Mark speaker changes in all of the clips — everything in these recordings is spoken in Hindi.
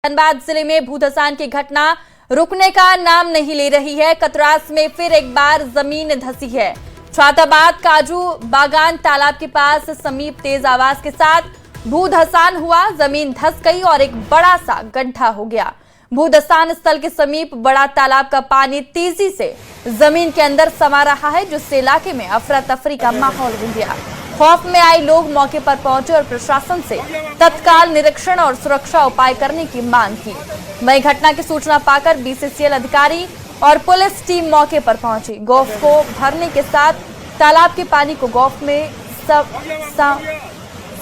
Speaker 1: धनबाद जिले में भूधसान की घटना रुकने का नाम नहीं ले रही है। कतरास में फिर एक बार जमीन धंसी है। छाताबाद काजू बागान तालाब के पास समीप तेज आवाज के साथ भूधसान हुआ। जमीन धंस गई और एक बड़ा सा गड्ढा हो गया। भूधसान स्थल के समीप बड़ा तालाब का पानी तेजी से जमीन के अंदर समा रहा है, जिससे इलाके में अफरा तफरी का माहौल बन गया। खौफ में आए लोग मौके पर पहुंचे और प्रशासन से तत्काल निरीक्षण और सुरक्षा उपाय करने की मांग की। वहीं घटना की सूचना पाकर बीसीसीएल अधिकारी और पुलिस टीम मौके पर पहुंची। गोफ को भरने के साथ तालाब के पानी को गोफ में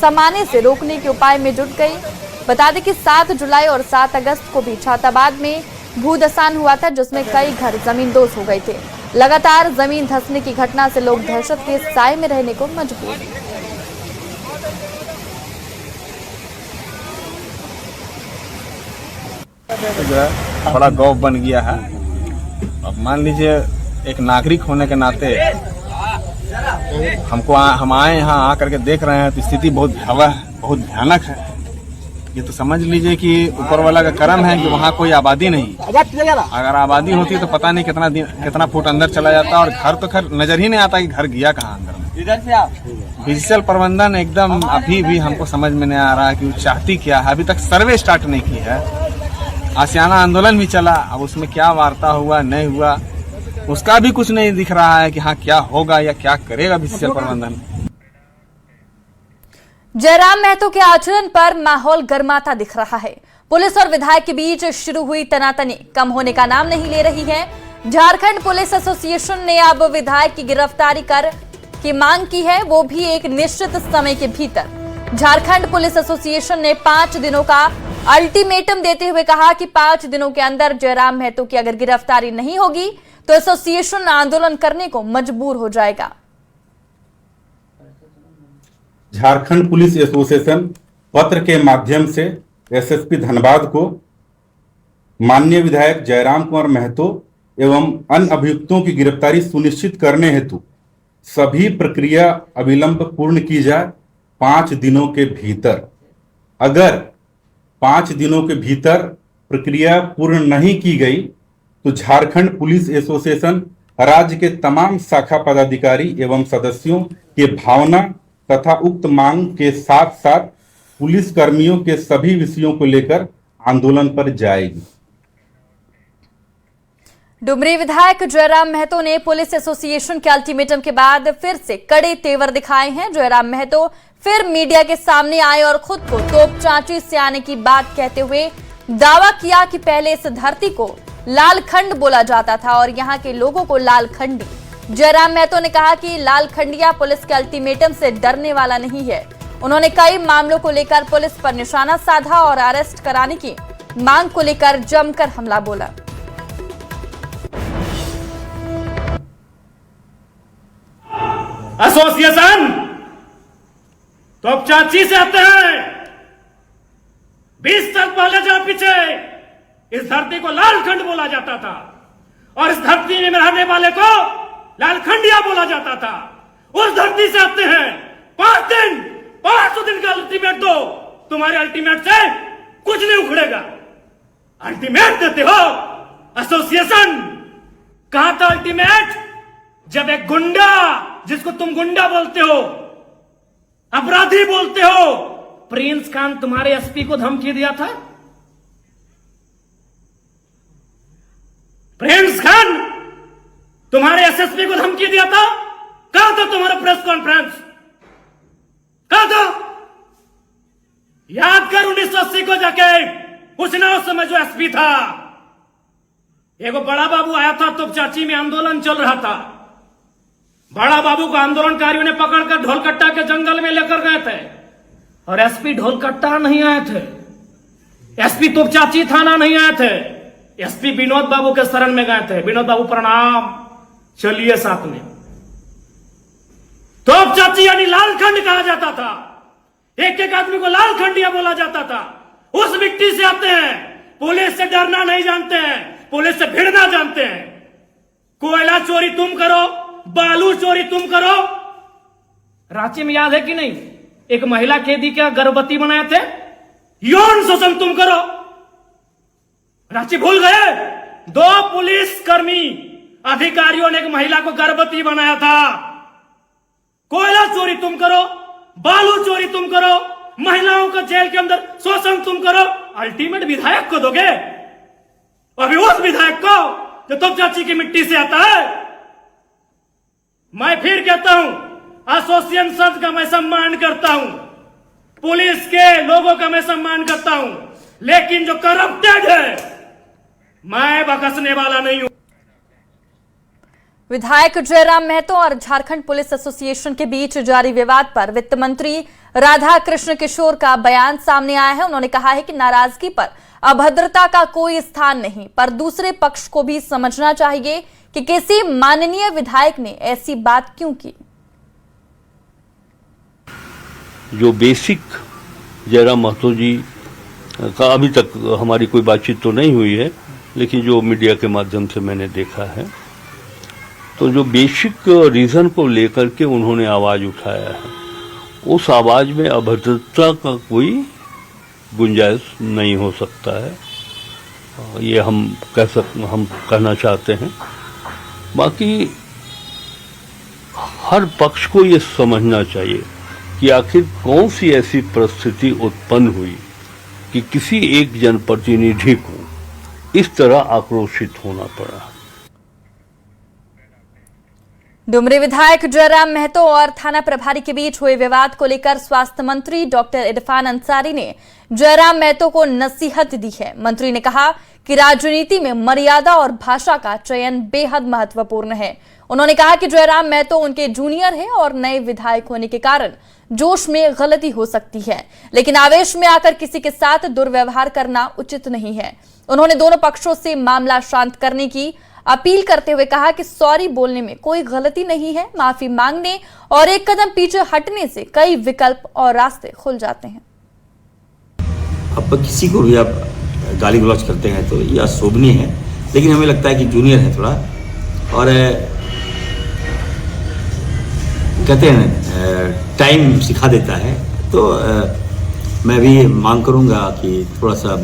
Speaker 1: समाने से रोकने के उपाय में जुट गई। बता दें कि 7 जुलाई और 7 अगस्त को भी छाताबाद में भूधसान हुआ था, जिसमें कई घर जमींदोज हो गए थे। लगातार जमीन धंसने की घटना से लोग दहशत के साए में रहने को मजबूर हैं।
Speaker 2: बड़ा गौफ बन गया है। अब मान लीजिए एक नागरिक होने के नाते हम आए यहाँ आकर के देख रहे हैं तो स्थिति बहुत भयावह बहुत भयानक है। ये तो समझ लीजिए कि ऊपर वाला का करम है कि वहाँ कोई आबादी नहीं। अगर आबादी होती तो पता नहीं कितना फुट अंदर चला जाता और घर तो खैर नजर ही नहीं आता कि घर गया कहाँ अंदर में।
Speaker 3: इधर से आप
Speaker 2: बीसीसीएल प्रबंधन एकदम अभी भी हमको समझ में नहीं आ रहा है कि वो चाहती क्या है। अभी तक सर्वे स्टार्ट नहीं की है। आशियाना आंदोलन भी चला, अब उसमें क्या वार्ता हुआ नहीं हुआ उसका भी कुछ नहीं दिख रहा है कि हाँ क्या होगा या क्या करेगा बीसीसीएल प्रबंधन।
Speaker 1: जयराम महतो के आचरण पर माहौल गर्माता दिख रहा है। पुलिस और विधायक के बीच शुरू हुई तनातनी कम होने का नाम नहीं ले रही है। झारखंड पुलिस एसोसिएशन ने अब विधायक की गिरफ्तारी की मांग की है, वो भी एक निश्चित समय के भीतर। झारखंड पुलिस एसोसिएशन ने 5 दिनों का अल्टीमेटम देते हुए कहा कि 5 दिनों के अंदर जयराम महतो की अगर गिरफ्तारी नहीं होगी तो एसोसिएशन आंदोलन करने को मजबूर हो जाएगा।
Speaker 4: झारखंड पुलिस एसोसिएशन पत्र के माध्यम से एसएसपी धनबाद को माननीय विधायक जयराम कुमार महतो एवं अन्य अभियुक्तों की गिरफ्तारी सुनिश्चित करने हेतु सभी प्रक्रिया अविलंब पूर्ण की जाए 5 दिनों के भीतर। अगर 5 दिनों के भीतर प्रक्रिया पूर्ण नहीं की गई तो झारखंड पुलिस एसोसिएशन राज्य के तमाम शाखा पदाधिकारी एवं सदस्यों के भावना तथा उक्त मांग के साथ साथ पुलिस कर्मियों के सभी विषयों को लेकर आंदोलन पर जाएगी।
Speaker 1: डुमरी विधायक जयराम महतो ने पुलिस एसोसिएशन के अल्टीमेटम के बाद फिर से कड़े तेवर दिखाए हैं। जयराम महतो फिर मीडिया के सामने आए और खुद को तोप चांची से आने की बात कहते हुए दावा किया कि पहले इस धरती को लालखंड बोला जाता था और यहाँ के लोगों को लालखंडी। जयराम महतो ने कहा कि लालखंडिया पुलिस के अल्टीमेटम से डरने वाला नहीं है। उन्होंने कई मामलों को लेकर पुलिस पर निशाना साधा और अरेस्ट कराने की मांग को लेकर जमकर हमला बोला।
Speaker 5: एसोसिएशन तो अब चाची से आते हैं। 20 साल पहले जब पीछे इस धरती को लालखंड बोला जाता था और इस धरती में रहने वाले को लालखंडिया बोला जाता था। उस धरती से आते हैं। 500 दिन का अल्टीमेट दो, तुम्हारे अल्टीमेट से कुछ नहीं उखड़ेगा। अल्टीमेट देते हो एसोसिएशन। कहा था अल्टीमेट जब एक गुंडा, जिसको तुम गुंडा बोलते हो, अपराधी बोलते हो, प्रिंस खान तुम्हारे एसपी को धमकी दिया था। प्रिंस खान तुम्हारे एसएसपी को धमकी दिया था। कहा था तुम्हारा प्रेस कॉन्फ्रेंस? कहा था? याद कर 1980 को जाके पूछना, उस समय जो एसपी था। एगो बड़ा बाबू आया था, तो चाची में आंदोलन चल रहा था। बड़ा बाबू को आंदोलनकारियों ने पकड़कर ढोलकट्टा के जंगल में लेकर गए थे और एसपी ढोलकट्टा नहीं आए थे। एसपी तोपचाची थाना नहीं आए थे। एसपी विनोद बाबू के शरण में गए थे। विनोद बाबू प्रणाम, चलिए साथ में। तोपचाची यानी लालखंड कहा जाता था। एक एक आदमी को लालखंडिया बोला जाता था। उस मिट्टी से आते हैं। पुलिस से डरना नहीं जानते हैं, पुलिस से भिड़ना जानते हैं। कोयला चोरी तुम करो, बालू चोरी तुम करो। रांची में याद है कि नहीं, एक महिला कैदी क्या गर्भवती बनाए थे। यौन शोषण तुम करो, रांची भूल गए? 2 पुलिसकर्मी अधिकारियों ने एक महिला को गर्भवती बनाया था। कोयला चोरी तुम करो, बालू चोरी तुम करो, महिलाओं का जेल के अंदर शोषण तुम करो, अल्टीमेट विधायक को दोगे? अभी उस विधायक को जो तुम चाची की मिट्टी से आता है। मैं फिर कहता हूं, एसोसिएशन संघ का मैं सम्मान करता हूं, पुलिस के लोगों का मैं सम्मान करता हूं, लेकिन जो करप्टेड है मैं बख्शने वाला नहीं हूं।
Speaker 1: विधायक जयराम महतो और झारखंड पुलिस एसोसिएशन के बीच जारी विवाद पर वित्त मंत्री राधा कृष्ण किशोर का बयान सामने आया है। उन्होंने कहा है कि नाराजगी पर अभद्रता का कोई स्थान नहीं, पर दूसरे पक्ष को भी समझना चाहिए कि किसी माननीय विधायक ने ऐसी बात क्यों की।
Speaker 3: जो बेसिक जयराम महतो जी का अभी तक हमारी कोई बातचीत तो नहीं हुई है, लेकिन जो मीडिया के माध्यम से मैंने देखा है, तो जो बेसिक रीजन को लेकर के उन्होंने आवाज उठाया है, उस आवाज में अभद्रता का कोई गुंजाइश नहीं हो सकता है, ये हम कहना चाहते हैं। बाकी हर पक्ष को ये समझना चाहिए कि आखिर कौन सी ऐसी परिस्थिति उत्पन्न हुई कि किसी एक जनप्रतिनिधि को इस तरह आक्रोशित होना पड़ा।
Speaker 1: डुमरी विधायक जयराम महतो और थाना प्रभारी के बीच हुए विवाद को लेकर स्वास्थ्य मंत्री डॉक्टर इरफान अंसारी ने जयराम महतो को नसीहत दी है। मंत्री ने कहा कि राजनीति में मर्यादा और भाषा का चयन बेहद महत्वपूर्ण है। उन्होंने कहा कि जयराम महतो उनके जूनियर है और नए विधायक होने के कारण जोश में गलती हो सकती है, लेकिन आवेश में आकर किसी के साथ दुर्व्यवहार करना उचित नहीं है। उन्होंने दोनों पक्षों से मामला शांत करने की अपील करते हुए कहा कि सॉरी बोलने में कोई गलती नहीं है, माफी मांगने और एक कदम पीछे हटने से कई विकल्प और रास्ते खुल जाते हैं।
Speaker 6: अब किसी को भी आप गाली गलौज करते हैं तो यह शोभनीय है, लेकिन हमें लगता है कि जूनियर है थोड़ा, और कहते हैं टाइम सिखा देता है, तो मैं भी मांग करूंगा कि थोड़ा सा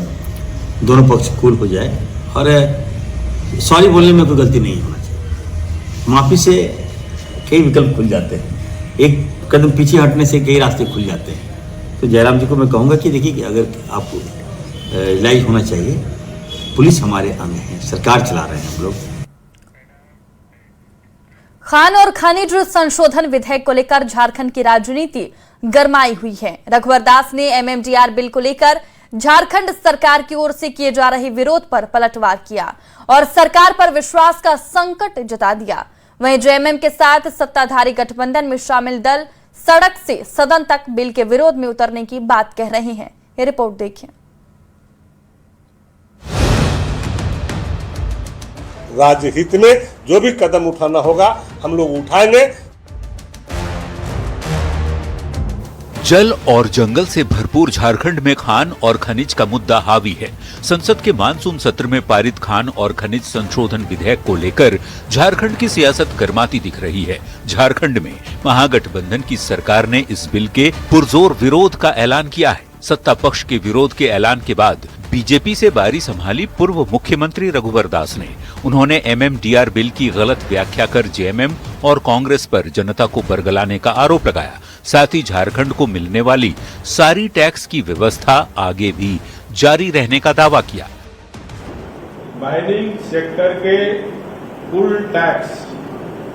Speaker 6: दोनों पक्ष कूल हो जाए और सॉरी बोलने में कोई गलती नहीं होना चाहिए। माफी से कई विकल्प खुल जाते हैं, एक कदम पीछे हटने से कई रास्ते खुल जाते हैं। तो जयराम जी को मैं कहूँगा कि देखिए, अगर आपको रियलाइज होना चाहिए, पुलिस हमारे अंग है, सरकार चला रहे हैं हम लोग।
Speaker 1: खान और खनिज संशोधन विधेयक को लेकर झारखंड की राजनीति गरमाई हुई है। रघुवर दास ने एमएमडीआर बिल को लेकर झारखंड सरकार की ओर से किए जा रहे विरोध पर पलटवार किया और सरकार पर विश्वास का संकट जता दिया। वहीं जेएमएम के साथ सत्ताधारी गठबंधन में शामिल दल सड़क से सदन तक बिल के विरोध में उतरने की बात कह रहे हैं। ये रिपोर्ट देखिए।
Speaker 7: राज्य हित में जो भी कदम उठाना होगा हम लोग उठाएंगे।
Speaker 8: जल और जंगल से भरपूर झारखंड में खान और खनिज का मुद्दा हावी है। संसद के मानसून सत्र में पारित खान और खनिज संशोधन विधेयक को लेकर झारखंड की सियासत गर्माती दिख रही है। झारखंड में महागठबंधन की सरकार ने इस बिल के पुरजोर विरोध का ऐलान किया है। सत्ता पक्ष के विरोध के ऐलान के बाद बीजेपी से बारी संभाली पूर्व मुख्यमंत्री रघुवर दास ने। उन्होंने एमएमडीआर बिल की गलत व्याख्या कर जेएमएम और कांग्रेस पर जनता को बरगलाने का आरोप लगाया। साथ ही झारखंड को मिलने वाली सारी टैक्स की व्यवस्था आगे भी जारी रहने का दावा किया।
Speaker 9: माइनिंग सेक्टर के कुल टैक्स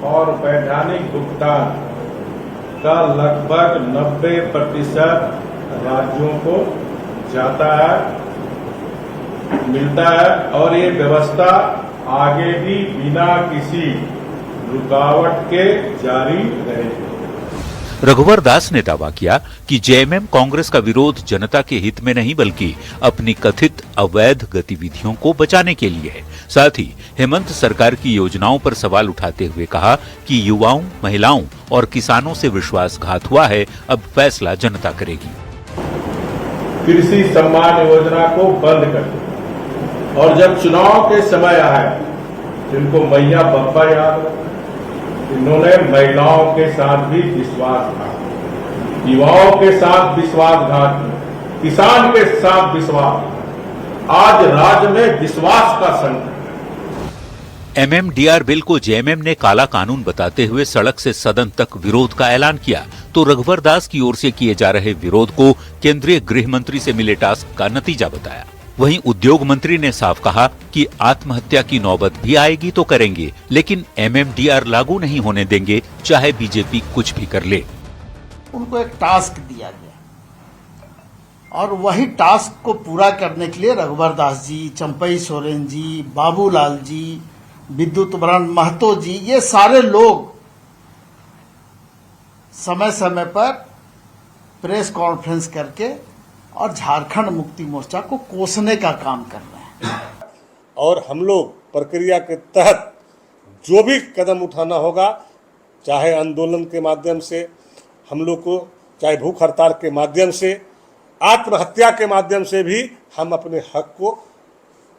Speaker 9: और वैधानिक भुगतान का लगभग 90% राज्यों को जाता है, मिलता है, और ये व्यवस्था आगे भी बिना किसी रुकावट के जारी रहेगी।
Speaker 8: रघुवर दास ने दावा किया कि जेएमएम कांग्रेस का विरोध जनता के हित में नहीं बल्कि अपनी कथित अवैध गतिविधियों को बचाने के लिए है। साथ ही हेमंत सरकार की योजनाओं पर सवाल उठाते हुए कहा कि युवाओं, महिलाओं और किसानों से विश्वासघात हुआ है, अब फैसला जनता करेगी।
Speaker 9: कृषि सम्मान योजना को बंद कर दिया, और जब चुनाव के समय आए, जिनको मैया बप्पा याद, इन्होंने महिलाओं के साथ भी विश्वासघात, युवाओं के साथ विश्वासघात, किसान के साथ विश्वास, आज राज्य में विश्वास का संकट है।
Speaker 8: एमएमडीआर बिल को जेएमएम ने काला कानून बताते हुए सड़क से सदन तक विरोध का ऐलान किया, तो रघुवर दास की ओर से किए जा रहे विरोध को केंद्रीय गृह मंत्री से मिले टास्क का नतीजा बताया। वहीं उद्योग मंत्री ने साफ कहा कि आत्महत्या की नौबत भी आएगी तो करेंगे, लेकिन एमएमडीआर लागू नहीं होने देंगे, चाहे बीजेपी कुछ भी कर ले।
Speaker 10: उनको एक टास्क दिया गया और वही टास्क को पूरा करने के लिए रघुवर दास जी, चंपई सोरेन जी, बाबूलाल जी, विद्युत बरण महतो जी, ये सारे लोग समय समय पर प्रेस कॉन्फ्रेंस करके और झारखंड मुक्ति मोर्चा को कोसने का काम कर रहे हैं।
Speaker 7: और हम लोग प्रक्रिया के तहत जो भी कदम उठाना होगा, चाहे आंदोलन के माध्यम से हम लोग को, चाहे भूख हड़ताल के माध्यम से, आत्महत्या के माध्यम से भी हम अपने हक को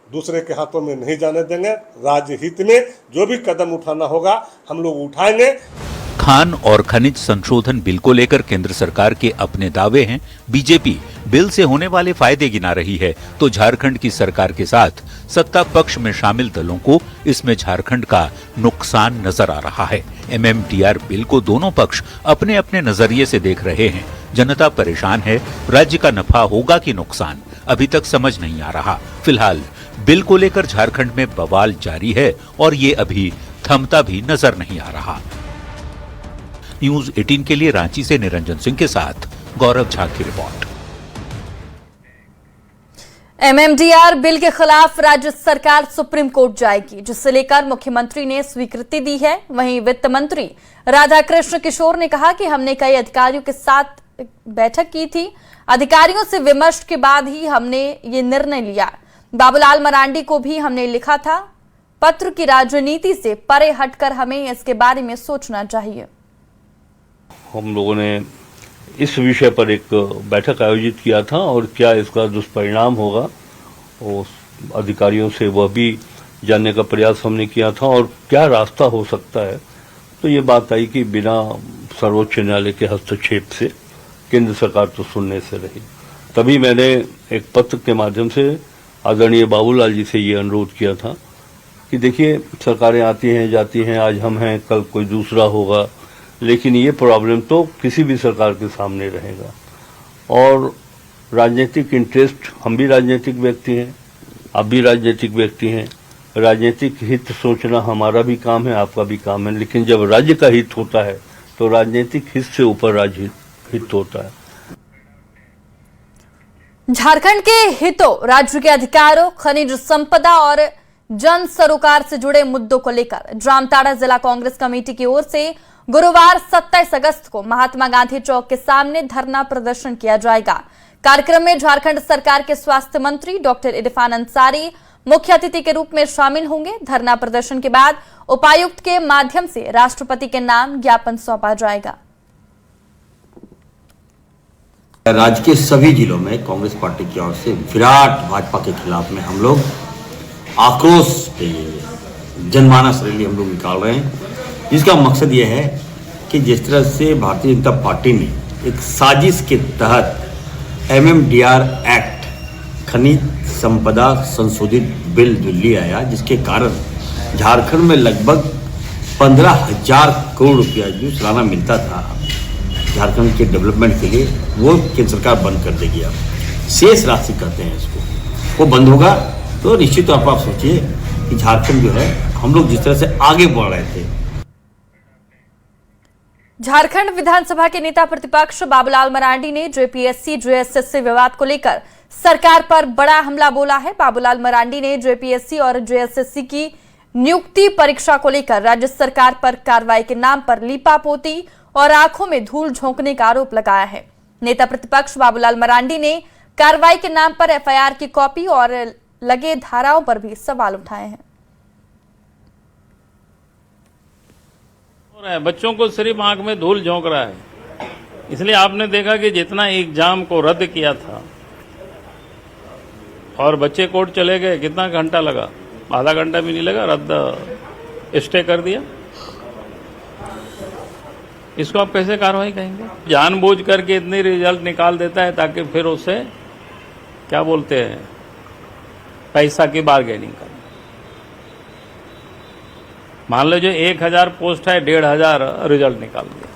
Speaker 7: दूसरे के हाथों में नहीं जाने देंगे। राज्य हित में जो भी कदम उठाना होगा हम लोग उठाएंगे।
Speaker 8: खान और खनिज संशोधन बिल को लेकर केंद्र सरकार के अपने दावे हैं। बीजेपी बिल से होने वाले फायदे गिना रही है, तो झारखंड की सरकार के साथ सत्ता पक्ष में शामिल दलों को इसमें झारखंड का नुकसान नजर आ रहा है। एमएमडीआर बिल को दोनों पक्ष अपने अपने नजरिए से देख रहे हैं। जनता परेशान है, राज्य का नफा होगा कि नुकसान, अभी तक समझ नहीं आ रहा। फिलहाल बिल को लेकर झारखंड में बवाल जारी है और ये अभी थमता भी नजर नहीं आ रहा। न्यूज 18 के लिए रांची से निरंजन सिंह के साथ गौरव झा की रिपोर्ट।
Speaker 1: एमएमडीआर बिल के खिलाफ राज्य सरकार सुप्रीम कोर्ट जाएगी, जिसे लेकर मुख्यमंत्री ने स्वीकृति दी है। वहीं वित्त मंत्री राधाकृष्ण किशोर ने कहा कि हमने कई अधिकारियों के साथ बैठक की थी, अधिकारियों से विमर्श के बाद ही हमने ये निर्णय लिया। बाबूलाल मरांडी को भी हमने लिखा था, पत्र की राजनीति से परे हटकर हमें इसके बारे में सोचना चाहिए।
Speaker 3: हम लोगों ने इस विषय पर एक बैठक आयोजित किया था और क्या इसका दुष्परिणाम होगा वो अधिकारियों से वह भी जानने का प्रयास हमने किया था और क्या रास्ता हो सकता है। तो ये बात आई कि बिना सर्वोच्च न्यायालय के हस्तक्षेप से केंद्र सरकार तो सुनने से रही। तभी मैंने एक पत्र के माध्यम से आदरणीय बाबूलाल जी से ये अनुरोध किया था कि देखिए सरकारें आती हैं जाती हैं, आज हम हैं कल कोई दूसरा होगा, लेकिन ये प्रॉब्लम तो किसी भी सरकार के सामने रहेगा। और राजनीतिक इंटरेस्ट, हम भी राजनीतिक व्यक्ति हैं, आप भी राजनीतिक व्यक्ति हैं, राजनीतिक हित सोचना हमारा भी काम है, आपका भी काम है, लेकिन जब राज्य का हित होता है तो राजनीतिक हित से ऊपर राज्य हित होता है।
Speaker 1: झारखंड के हितों, राज्य के अधिकारों, खनिज संपदा और जन सरोकार से जुड़े मुद्दों को लेकर जामताड़ा जिला कांग्रेस कमेटी की ओर से गुरुवार 27 अगस्त को महात्मा गांधी चौक के सामने धरना प्रदर्शन किया जाएगा। कार्यक्रम में झारखंड सरकार के स्वास्थ्य मंत्री डॉक्टर इरफान अंसारी मुख्य अतिथि के रूप में शामिल होंगे। धरना प्रदर्शन के बाद उपायुक्त के माध्यम से राष्ट्रपति के नाम ज्ञापन सौंपा जाएगा।
Speaker 6: राज्य के सभी जिलों में कांग्रेस पार्टी की ओर से विराट भाजपा के खिलाफ में हम लोग आक्रोश के जनमानस रैली हम लोग निकाल रहे हैं, जिसका मकसद यह है कि जिस तरह से भारतीय जनता पार्टी ने एक साजिश के तहत एमएमडीआर एक्ट, खनिज संपदा संशोधित बिल जो ले आया, जिसके कारण झारखंड में लगभग 15,000 करोड़ रुपया जो सालाना मिलता था झारखंड के डेवलपमेंट के लिए, वो केंद्र सरकार बंद कर देगी। अब शेष राशि कहते हैं इसको, वो बंद होगा तो निश्चित तौर पर आप सोचिए कि झारखंड जो है, हम लोग जिस तरह से आगे बढ़ रहे थे।
Speaker 1: झारखंड विधानसभा के नेता प्रतिपक्ष बाबूलाल मरांडी ने जेपीएससी जेएसएससी विवाद को लेकर सरकार पर बड़ा हमला बोला है। बाबूलाल मरांडी ने जेपीएससी और जेएसएससी की नियुक्ति परीक्षा को लेकर राज्य सरकार पर कार्रवाई के नाम पर लीपापोती और आंखों में धूल झोंकने का आरोप लगाया है। नेता प्रतिपक्ष बाबूलाल मरांडी ने कार्रवाई के नाम पर एफआईआर की कॉपी और लगे धाराओं पर भी सवाल उठाए हैं।
Speaker 11: बच्चों को सिर्फ आंख में धूल झोंक रहा है, इसलिए आपने देखा कि जितना एग्जाम को रद्द किया था और बच्चे कोर्ट चले गए, कितना घंटा लगा, आधा घंटा भी नहीं लगा, रद्द स्टे कर दिया। इसको आप कैसे कार्रवाई कहेंगे? जानबूझ करके इतनी रिजल्ट निकाल देता है ताकि फिर उससे क्या बोलते हैं, पैसा की बार्गेनिंग करना। मान लो जो 1000 पोस्ट है 1500 रिजल्ट निकाल दिया,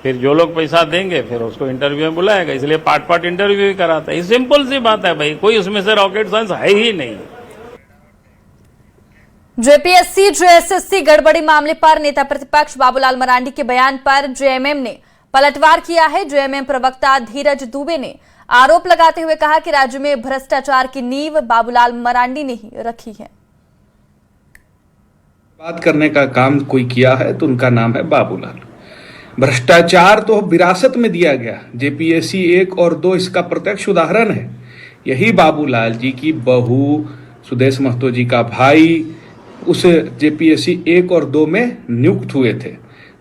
Speaker 11: फिर जो लोग पैसा देंगे फिर उसको इंटरव्यू में बुलाएगा, इसलिए पार्ट इंटरव्यू भी कराता है। सिंपल सी बात है भाई, कोई उसमें से रॉकेट साइंस है ही नहीं।
Speaker 1: जेपीएससी जेएसएससी गड़बड़ी मामले पर नेता प्रतिपक्ष बाबूलाल मरांडी के बयान पर जेएमएम ने पलटवार किया है। जेएमएम प्रवक्ता धीरज दुबे ने आरोप लगाते हुए कहा कि राज्य में भ्रष्टाचार की नींव बाबूलाल मरांडी ने ही रखी है।
Speaker 12: बात करने का काम कोई किया है तो उनका नाम है बाबूलाल। भ्रष्टाचार तो विरासत में दिया गया, जेपीएससी 1 और 2 इसका प्रत्यक्ष उदाहरण है। यही बाबूलाल जी की बहू, सुदेश महतो जी का भाई उस जेपीएससी 1 और 2 में नियुक्त हुए थे।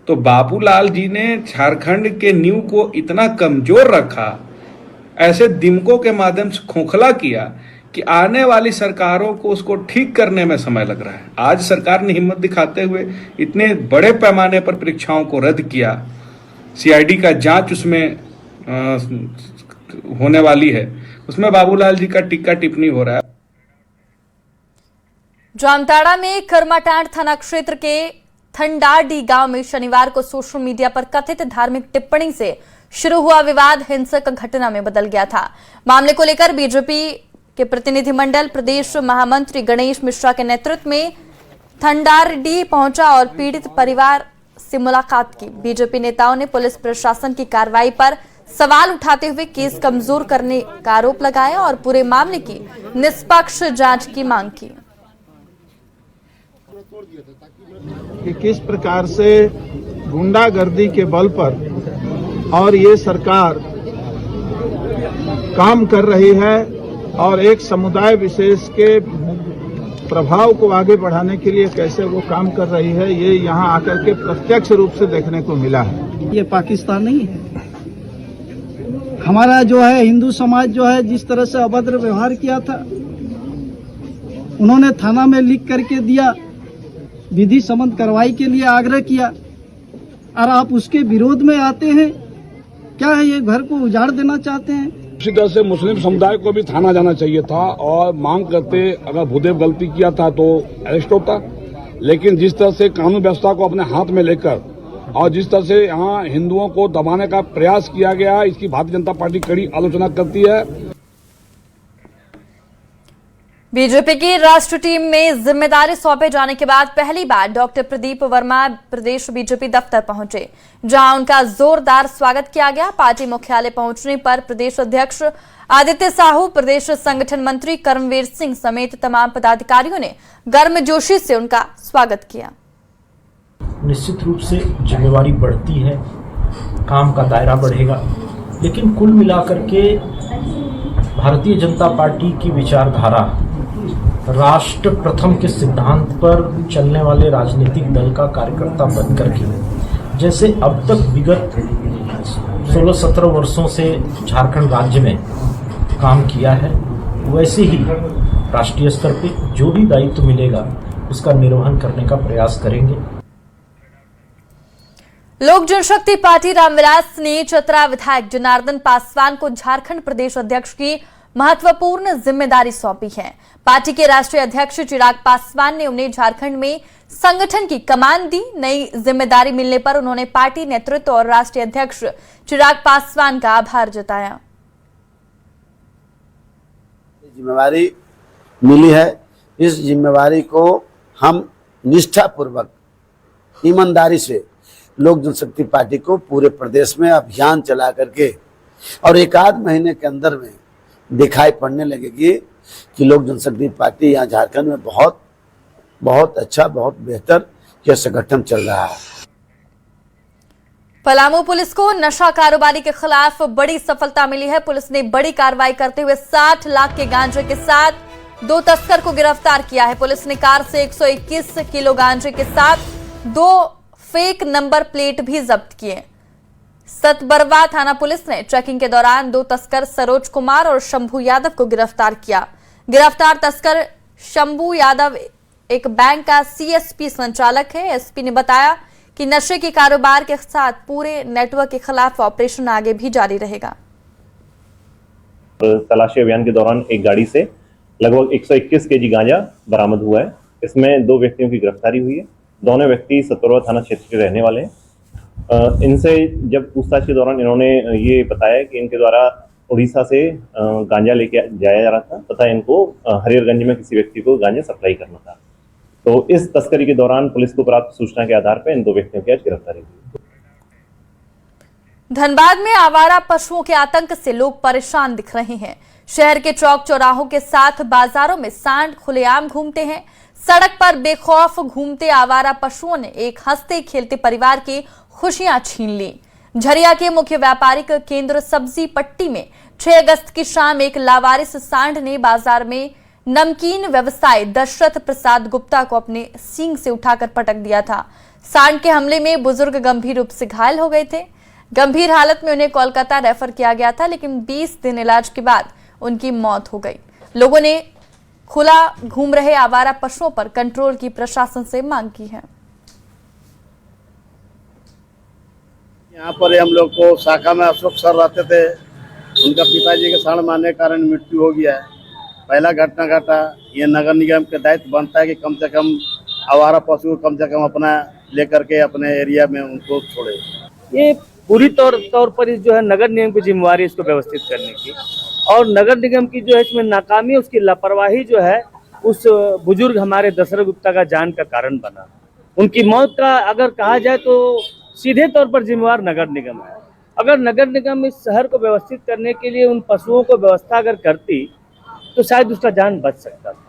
Speaker 12: तो बाबूलाल जी ने झारखंड के नींव को इतना कमजोर रखा, ऐसे दिमकों के माध्यम से खोखला किया कि आने वाली सरकारों को उसको ठीक करने में समय लग रहा है। आज सरकार ने हिम्मत दिखाते हुए इतने बड़े पैमाने पर परीक्षाओं को रद्द किया, सीआईडी का जांच उसमें होने वाली है, उसमें बाबूलाल जी का टिक्का टिप्पणी हो रहा है।
Speaker 1: जामताड़ा में करमाटांड थाना क्षेत्र के थंडाडी गांव में शनिवार को सोशल मीडिया पर कथित धार्मिक टिप्पणी से शुरू हुआ विवाद हिंसक घटना में बदल गया था। मामले को लेकर बीजेपी के प्रतिनिधिमंडल प्रदेश महामंत्री गणेश मिश्रा के नेतृत्व में थंडाडी पहुंचा और पीड़ित परिवार से मुलाकात की। बीजेपी नेताओं ने पुलिस प्रशासन की कार्रवाई पर सवाल उठाते हुए केस कमजोर करने का आरोप लगाया और पूरे मामले की निष्पक्ष जांच की मांग की।
Speaker 13: कि किस प्रकार से गुंडागर्दी के बल पर और ये सरकार काम कर रही है और एक समुदाय विशेष के प्रभाव को आगे बढ़ाने के लिए कैसे वो काम कर रही है, ये यहाँ आकर के प्रत्यक्ष रूप से देखने को मिला है।
Speaker 10: ये पाकिस्तान नहीं है। हमारा जो है हिंदू समाज जो है जिस तरह से अभद्र व्यवहार किया था, उन्होंने थाना में लिख करके दिया, विधि सम्मत कार्रवाई के लिए आग्रह किया और आप उसके विरोध में आते हैं। क्या है, ये घर को उजाड़ देना चाहते हैं?
Speaker 14: इसी तरह से मुस्लिम समुदाय को भी थाना जाना चाहिए था और मांग करते, अगर भूदेव गलती किया था तो अरेस्ट होता, लेकिन जिस तरह से कानून व्यवस्था को अपने हाथ में लेकर और जिस तरह से यहाँ हिंदुओं को दबाने का प्रयास किया गया, इसकी भारतीय जनता पार्टी कड़ी आलोचना करती है।
Speaker 1: बीजेपी की राष्ट्रीय टीम में जिम्मेदारी सौंपे जाने के बाद पहली बार डॉक्टर प्रदीप वर्मा प्रदेश बीजेपी दफ्तर पहुंचे, जहां उनका जोरदार स्वागत किया गया। पार्टी मुख्यालय पहुंचने पर प्रदेश अध्यक्ष आदित्य साहू, प्रदेश संगठन मंत्री कर्मवीर सिंह समेत तमाम पदाधिकारियों ने गर्मजोशी से उनका स्वागत किया।
Speaker 15: निश्चित रूप से जिम्मेवारी बढ़ती है, काम का दायरा बढ़ेगा, लेकिन कुल मिलाकर के भारतीय जनता पार्टी की विचारधारा राष्ट्र प्रथम के सिद्धांत पर चलने वाले राजनीतिक दल का कार्यकर्ता बन करके, जैसे अब तक विगत 16-17 वर्षों से झारखंड राज्य में काम किया है, वैसे ही राष्ट्रीय स्तर पर जो भी दायित्व मिलेगा उसका निर्वहन करने का प्रयास करेंगे।
Speaker 1: लोक जनशक्ति पार्टी रामविलास ने चतरा विधायक जनार्दन पासवान को झारखंड प्रदेश अध्यक्ष की महत्वपूर्ण जिम्मेदारी सौंपी है। पार्टी के राष्ट्रीय अध्यक्ष चिराग पासवान ने उन्हें झारखंड में संगठन की कमान दी। नई जिम्मेदारी मिलने पर उन्होंने पार्टी नेतृत्व और राष्ट्रीय अध्यक्ष चिराग पासवान का आभार जताया।
Speaker 16: जिम्मेवारी मिली है, इस जिम्मेवारी को हम निष्ठापूर्वक ईमानदारी से लोक जनशक्ति पार्टी को पूरे प्रदेश में अभियान चला करके और 1-8 महीने के अंदर में दिखाई पड़ने लगेगी कि लोक जनशक्ति पार्टी यहाँ झारखंड में बहुत अच्छा, बहुत बेहतर यह संगठन चल रहा है।
Speaker 1: पलामू पुलिस को नशा कारोबारी के खिलाफ बड़ी सफलता मिली है। पुलिस ने बड़ी कार्रवाई करते हुए 60 लाख के गांजे के साथ 2 तस्कर को गिरफ्तार किया है। पुलिस ने कार से 121 किलो गांजे के साथ 2 फेक नंबर प्लेट भी जब्त किए। सतबरवा थाना पुलिस ने चेकिंग के दौरान 2 तस्कर सरोज कुमार और शंभू यादव को गिरफ्तार किया। गिरफ्तार तस्कर शंभू यादव एक बैंक का सीएसपी संचालक है। एसपी ने बताया कि नशे के कारोबार के साथ पूरे नेटवर्क के खिलाफ ऑपरेशन आगे भी जारी रहेगा।
Speaker 17: तलाशी अभियान के दौरान एक गाड़ी से लगभग 121 केजी गांजा बरामद हुआ है। इसमें 2 व्यक्तियों की गिरफ्तारी हुई है। दोनों व्यक्ति सतोरवा थाना क्षेत्र के रहने वाले हैं। इनसे जब पूछताछ के दौरान इन्होंने ये बताया कि इनके द्वारा उड़ीसा से गांजा लेके जाया जा रहा था तथा इनको हरिहरगंज में किसी व्यक्ति को गांजा सप्लाई करना था। तो इस तस्करी के दौरान पुलिस को प्राप्त सूचना के आधार पर इन 2 व्यक्तियों की आज गिरफ्तारी हुई।
Speaker 1: धनबाद में आवारा पशुओं के आतंक से लोग परेशान दिख रहे हैं। शहर के चौक चौराहों के साथ बाजारों में सांड खुलेआम घूमते हैं। सड़क पर बेखौफ घूमते आवारा पशुओं ने एक हंसते खेलते परिवार की खुशियां छीन ली। झरिया के मुख्य व्यापारिक केंद्र सब्जी पट्टी में 6 अगस्त की शाम एक लावारिस सांड ने बाजार में नमकीन व्यवसायी दशरथ प्रसाद गुप्ता को अपने सींग से उठाकर पटक दिया था। सांड के हमले में बुजुर्ग गंभीर रूप से घायल हो गए थे। गंभीर हालत में उन्हें कोलकाता रेफर किया गया था, लेकिन 20 दिन इलाज के बाद उनकी मौत हो गई। लोगों ने खुला घूम रहे आवारा पशुओं पर कंट्रोल की प्रशासन से मांग की है।
Speaker 18: यहाँ पर हम लोग को शाखा में अशोक सर रहते थे, उनका पिताजी के सांड मारने के कारण मृत्यु हो गया है। पहला घटना घटा। ये नगर निगम के दायित्व बनता है कि कम से कम आवारा पशु कम से कम अपना लेकर के अपने एरिया में उनको छोड़े।
Speaker 19: ये पूरी तौर पर जो है नगर निगम की जिम्मेवारी इसको व्यवस्थित करने की, और नगर निगम की जो है इसमें नाकामी, उसकी लापरवाही जो है उस बुजुर्ग हमारे दशरथ गुप्ता का जान का कारण बना। उनकी मौत का अगर कहा जाए तो सीधे तौर पर जिम्मेवार नगर निगम है। अगर नगर निगम इस शहर को व्यवस्थित करने के लिए उन पशुओं को व्यवस्था अगर करती तो शायद उसका जान बच सकता था।